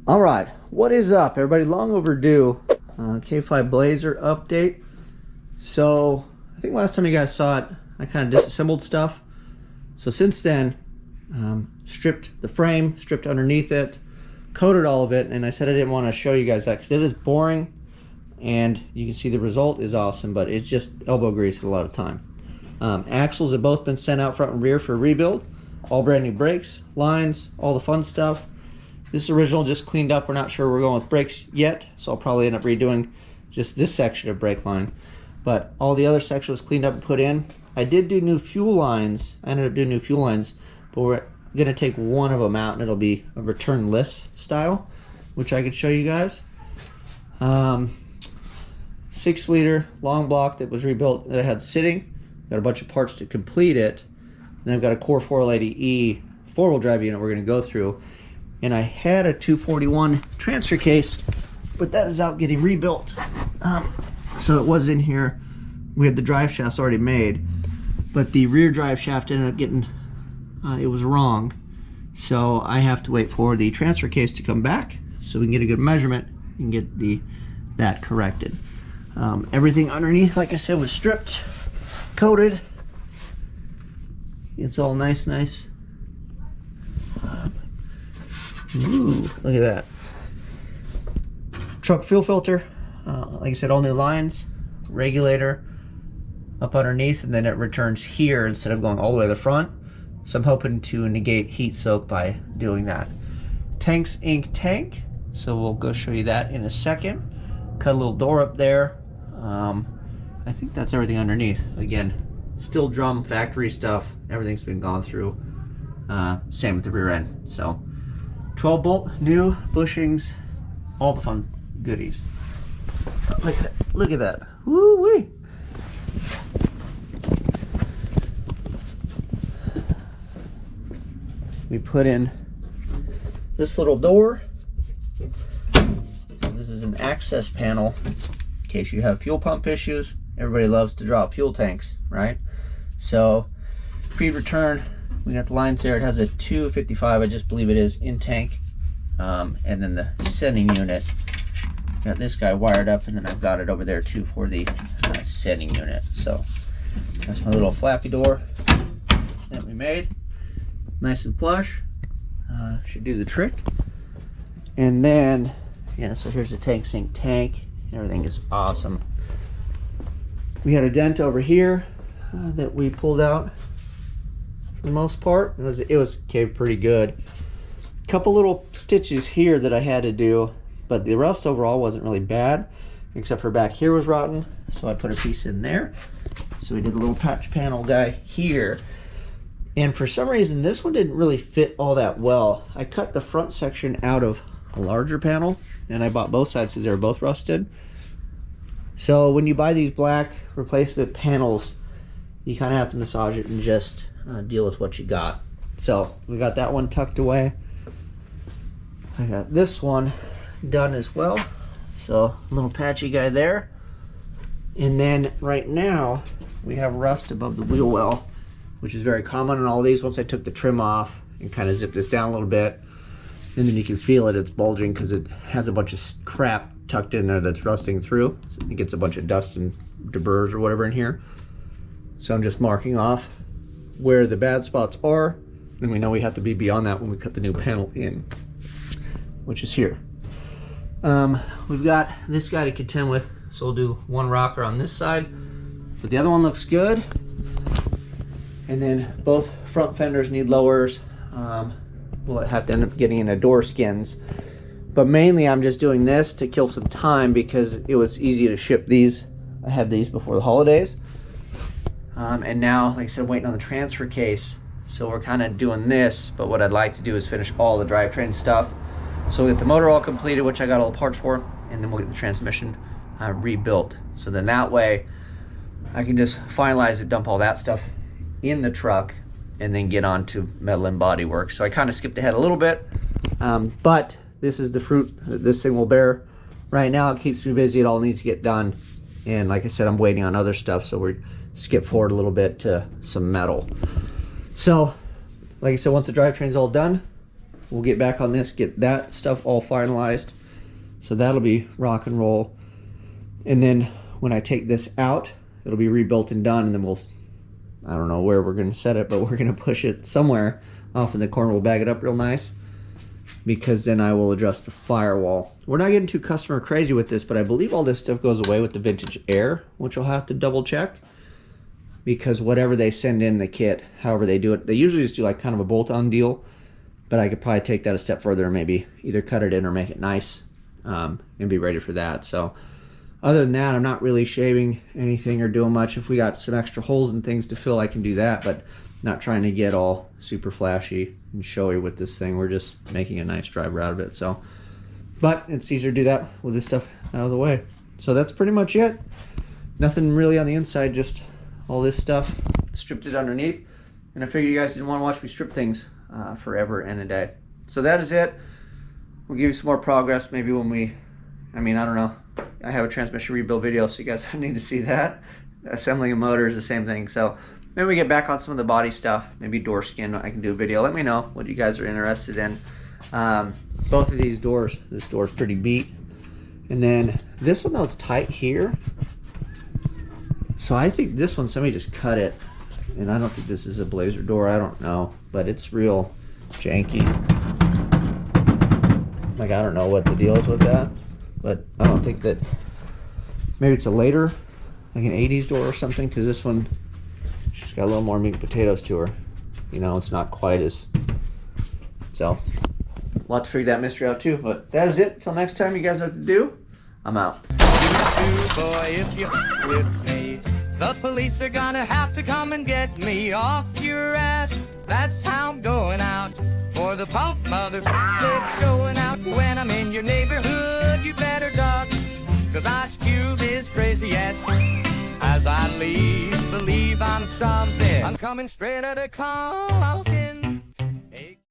All right, what is up, everybody? Long overdue K5 Blazer update. So I think last time you guys saw it, I kind of disassembled stuff. So since then, stripped the frame, stripped underneath it, coated all of it, and I said I didn't want to show you guys that because it is boring, and you can see the result is awesome, but it's just elbow grease a lot of time. Axles have both been sent out front and rear for a rebuild. All brand new brakes, lines, all the fun stuff. This original just cleaned up. We're not sure we're going with brakes yet, so I'll probably end up redoing just this section of brake line. But all the other section was cleaned up and put in. I did do new fuel lines. I ended up doing new fuel lines, but we're gonna take one of them out and it'll be a returnless style, which I could show you guys. 6-liter long block that was rebuilt that I had sitting. Got a bunch of parts to complete it. And then I've got a Core 480E 4-wheel drive unit we're gonna go through. And I had a 241 transfer case, but that is out getting rebuilt. So it was in here. We had the drive shafts already made, but the rear drive shaft ended up getting, it was wrong. So I have to wait for the transfer case to come back so we can get a good measurement and get that corrected. Everything underneath, like I said, was stripped, coated. It's all nice. Ooh, look at that. Truck fuel filter, like I said, all new lines, regulator up underneath, and then it returns here instead of going all the way to the front. So I'm hoping to negate heat soak by doing that. Tanks Inc. tank, so we'll go show you that in a second. Cut a little door up there. I think that's everything underneath. Again, still drum factory stuff. Everything's been gone through. Same with the rear end. So 12 bolt, new bushings, all the fun goodies. Look at that. Woo-wee. We put in this little door. So this is an access panel in case you have fuel pump issues. Everybody loves to drop fuel tanks, right? So pre-return, we got the lines there. It has a 255, I just believe it is, in tank. And then the sending unit, got this guy wired up, and then I've got it over there too for the sending unit. So that's my little flappy door that we made. Nice and flush. Should do the trick. And then, yeah, so here's the tank sink tank. Everything is awesome. We had a dent over here that we pulled out. For the most part, it was okay, pretty good. Couple little stitches here that I had to do, but the rest overall wasn't really bad, except for back here was rotten, so I put a piece in there. So we did a little patch panel guy here, and for some reason this one didn't really fit all that well. I cut the front section out of a larger panel, and I bought both sides because they were both rusted. So when you buy these black replacement panels, you kind of have to massage it and just deal with what you got. So we got that one tucked away. I got this one done as well. So a little patchy guy there. And then right now we have rust above the wheel well, which is very common on all these. Once I took the trim off and kind of zipped this down a little bit, and then you can feel it's bulging because it has a bunch of crap tucked in there that's rusting through. So it gets a bunch of dust and debris or whatever in here. So I'm just marking off where the bad spots are, and we know we have to be beyond that when we cut the new panel in, which is here. We've got this guy to contend with, so we'll do one rocker on this side, but the other one looks good. And then both front fenders need lowers. We'll have to end up getting into door skins, but mainly I'm just doing this to kill some time because it was easy to ship these. I had these before the holidays. And now, like I said, I'm waiting on the transfer case. So we're kind of doing this, but what I'd like to do is finish all the drivetrain stuff. So we'll get the motor all completed, which I got all the parts for, and then we'll get the transmission rebuilt. So then that way, I can just finalize it, dump all that stuff in the truck, and then get on to metal and bodywork. So I kind of skipped ahead a little bit, but this is the fruit that this thing will bear. Right now, it keeps me busy. It all needs to get done. And like I said, I'm waiting on other stuff, so we're skip forward a little bit to some metal. So like I said, once the drivetrain's all done, we'll get back on this, get that stuff all finalized. So that'll be rock and roll. And then when I take this out, it'll be rebuilt and done, and then we'll, I don't know where we're gonna set it, but we're gonna push it somewhere off in the corner. We'll bag it up real nice, because then I will adjust the firewall. We're not getting too customer crazy with this, but I believe all this stuff goes away with the vintage air, which I'll have to double check, because whatever they send in the kit, however they do it, they usually just do like kind of a bolt-on deal, but I could probably take that a step further and maybe either cut it in or make it nice, and be ready for that. So other than that, I'm not really shaving anything or doing much. If we got some extra holes and things to fill, I can do that, but not trying to get all super flashy and showy with this thing. We're just making a nice driver out of it. So, but it's easier to do that with this stuff out of the way. So that's pretty much it. Nothing really on the inside, just all this stuff, stripped it underneath. And I figured you guys didn't want to watch me strip things forever and a day. So that is it. We'll give you some more progress maybe when we, I don't know. I have a transmission rebuild video, so you guys need to see that. Assembling a motor is the same thing. So maybe we get back on some of the body stuff, maybe door skin. I can do a video. Let me know what you guys are interested in. Both of these doors, this door's pretty beat. And then this one, though, it's tight here. So I think this one, somebody just cut it. And I don't think this is a Blazer door, I don't know. But it's real janky. Like, I don't know what the deal is with that. But I don't think that, maybe it's a later, like an 80s door or something, because this one, she's got a little more meat and potatoes to her. You know, it's not quite as, so we'll have to figure that mystery out too. But that is it. Until next time, you guys know what to do. I'm out. Boy, if you're with me, the police are gonna have to come and get me off your ass. That's how I'm going out. For the pump mother, they're showing out. When I'm in your neighborhood, you better duck, 'cause I spew this crazy ass. As I leave, believe I'm something. I'm coming straight out of Compton.